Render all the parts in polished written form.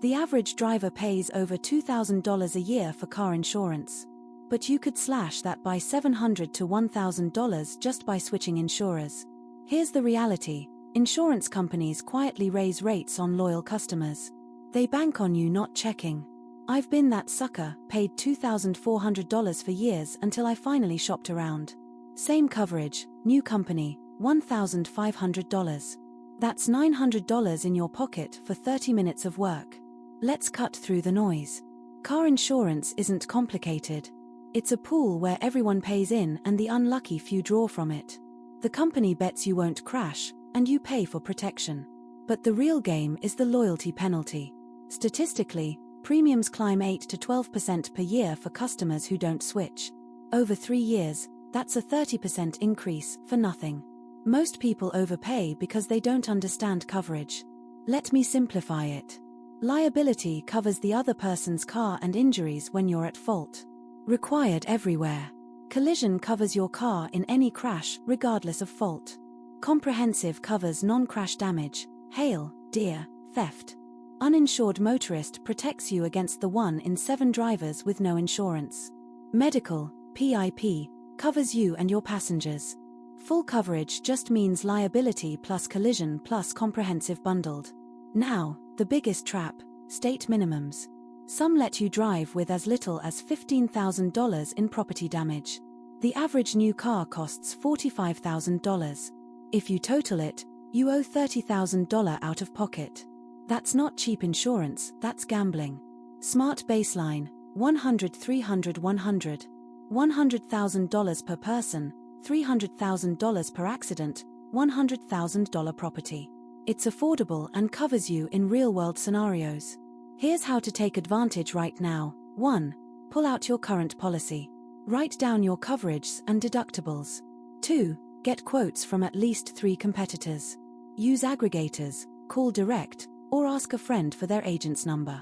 The average driver pays over $2,000 a year for car insurance. But you could slash that by $700 to $1,000 just by switching insurers. Here's the reality. Insurance companies quietly raise rates on loyal customers. They bank on you not checking. I've been that sucker, paid $2,400 for years until I finally shopped around. Same coverage, new company, $1,500. That's $900 in your pocket for 30 minutes of work. Let's cut through the noise. Car insurance isn't complicated. It's a pool where everyone pays in and the unlucky few draw from it. The company bets you won't crash, and you pay for protection. But the real game is the loyalty penalty. Statistically, premiums climb 8 to 12% per year for customers who don't switch. Over 3 years, that's a 30% increase for nothing. Most people overpay because they don't understand coverage. Let me simplify it. Liability covers the other person's car and injuries when you're at fault. Required everywhere. Collision covers your car in any crash, regardless of fault. Comprehensive covers non-crash damage, hail, deer, theft. Uninsured motorist protects you against the 1 in 7 drivers with no insurance. Medical, PIP, covers you and your passengers. Full coverage just means liability plus collision plus comprehensive bundled. Now, the biggest trap, state minimums. Some let you drive with as little as $15,000 in property damage. The average new car costs $45,000. If you total it, you owe $30,000 out of pocket. That's not cheap insurance, that's gambling. Smart baseline, 100 300 100. $100,000 per person, $300,000 per accident, $100,000 property. It's affordable and covers you in real-world scenarios. Here's how to take advantage right now. 1. Pull out your current policy. Write down your coverages and deductibles. 2. Get quotes from at least 3 competitors. Use aggregators, call direct, or ask a friend for their agent's number.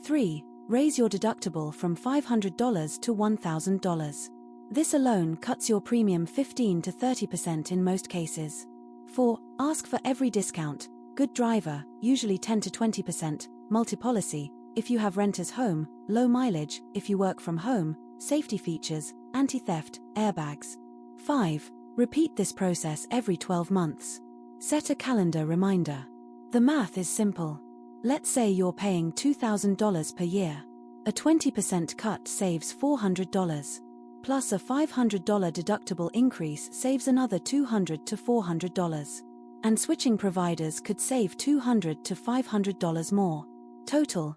3. Raise your deductible from $500 to $1,000. This alone cuts your premium 15 to 30% in most cases. 4. Ask for every discount. Good driver, usually 10 to 20%, multi-policy, if you have renter's home, low mileage, if you work from home, safety features, anti-theft, airbags. 5. Repeat this process every 12 months. Set a calendar reminder. The math is simple. Let's say you're paying $2,000 per year. A 20% cut saves $400. Plus a $500 deductible increase saves another $200 to $400. And switching providers could save $200 to $500 more. Total,